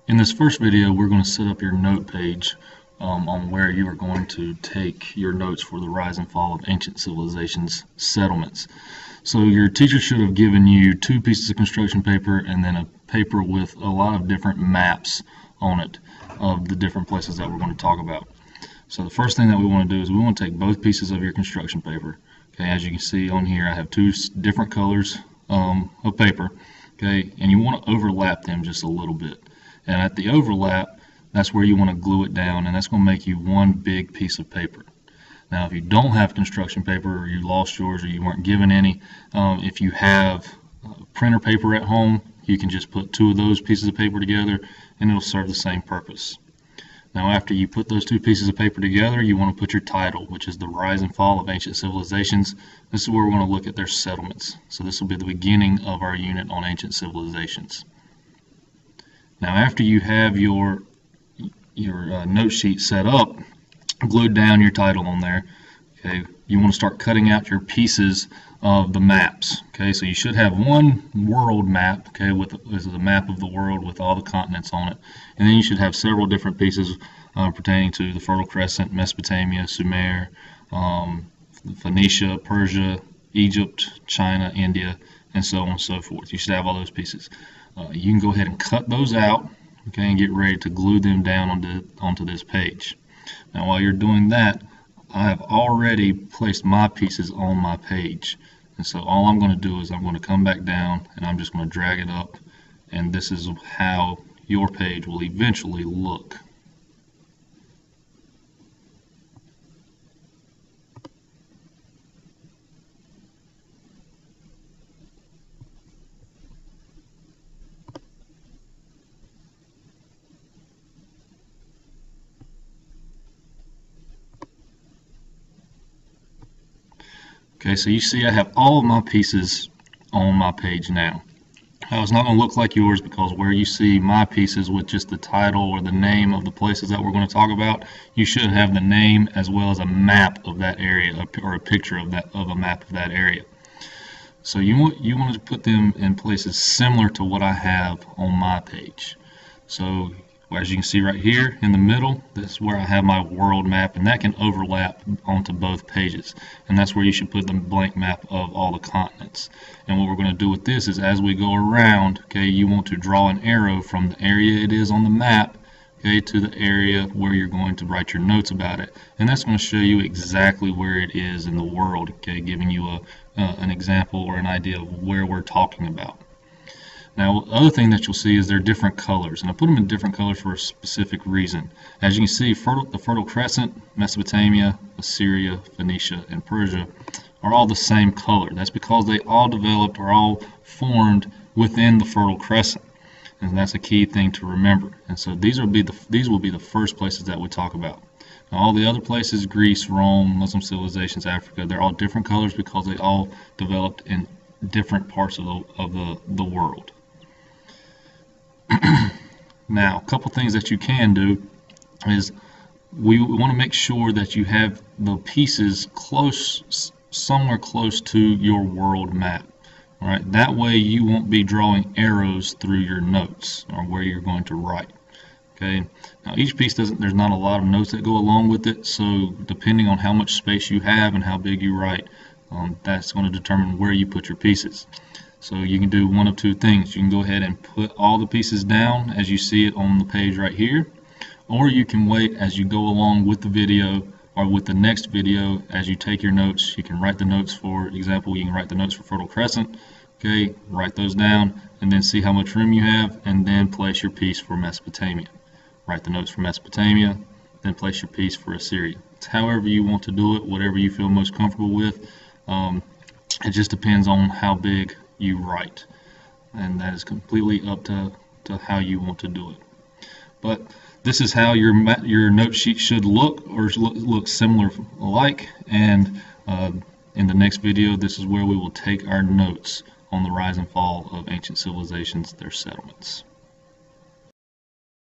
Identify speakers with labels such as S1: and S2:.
S1: In this first video, we're going to set up your note page on where you are going to take your notes for the rise and fall of ancient civilizations settlements. So your teacher should have given you 2 pieces of construction paper and then a paper with a lot of different maps on it of the different places that we're going to talk about. So the first thing that we want to do is we want to take both pieces of your construction paper. Okay, as you can see on here, I have 2 different colors of paper. Okay, and you want to overlap them just a little bit. And at the overlap, that's where you want to glue it down, and that's going to make you one big piece of paper. Now, if you don't have construction paper, or you lost yours, or you weren't given any, if you have printer paper at home, you can just put 2 of those pieces of paper together, and it'll serve the same purpose. Now, after you put those 2 pieces of paper together, you want to put your title, which is the rise and fall of ancient civilizations. This is where we're going to look at their settlements. So this will be the beginning of our unit on ancient civilizations. Now, after you have your note sheet set up, glued down your title on there, okay, you want to start cutting out your pieces of the maps. Okay, so you should have one world map, okay, this is a map of the world with all the continents on it, and then you should have several different pieces pertaining to the Fertile Crescent, Mesopotamia, Sumer, Phoenicia, Persia, Egypt, China, India, and so on and so forth. You should have all those pieces. You can go ahead and cut those out, okay, and get ready to glue them down onto this page. Now, while you're doing that, I have already placed my pieces on my page, and so all I'm going to do is I'm going to come back down and I'm just going to drag it up, and this is how your page will eventually look. Okay, so you see I have all of my pieces on my page now. It's not going to look like yours because where you see my pieces with just the title or the name of the places that we're going to talk about, you should have the name as well as a map of that area or a picture of a map of that area. So you want to put them in places similar to what I have on my page. So as you can see right here in the middle, this is where I have my world map, and that can overlap onto both pages. And that's where you should put the blank map of all the continents. And what we're going to do with this is as we go around, okay, you want to draw an arrow from the area it is on the map, okay, to the area where you're going to write your notes about it. And that's going to show you exactly where it is in the world, okay, giving you an example or an idea of where we're talking about. Now, the other thing that you'll see is they're different colors, and I put them in different colors for a specific reason. As you can see, the Fertile Crescent, Mesopotamia, Assyria, Phoenicia, and Persia are all the same color. That's because they all developed or all formed within the Fertile Crescent, and that's a key thing to remember. And so these will be the first places that we talk about. Now, all the other places, Greece, Rome, Muslim civilizations, Africa, they're all different colors because they all developed in different parts of the world. Now, a couple things that you can do is we want to make sure that you have the pieces somewhere close to your world map. All right, that way you won't be drawing arrows through your notes or where you're going to write. Okay, now each piece there's not a lot of notes that go along with it, so depending on how much space you have and how big you write, that's going to determine where you put your pieces. So you can do one of 2 things. You can go ahead and put all the pieces down as you see it on the page right here, or you can wait as you go along with the video or with the next video. As you take your notes, you can write the notes. For example, you can write the notes for Fertile Crescent, okay, write those down and then see how much room you have, and then place your piece for Mesopotamia. Write the notes for Mesopotamia, then place your piece for Assyria. It's however you want to do it, whatever you feel most comfortable with. It just depends on how big you write, and that is completely up to how you want to do it. But this is how your note sheet should look, or look similar alike. And in the next video, this is where we will take our notes on the rise and fall of ancient civilizations, their settlements.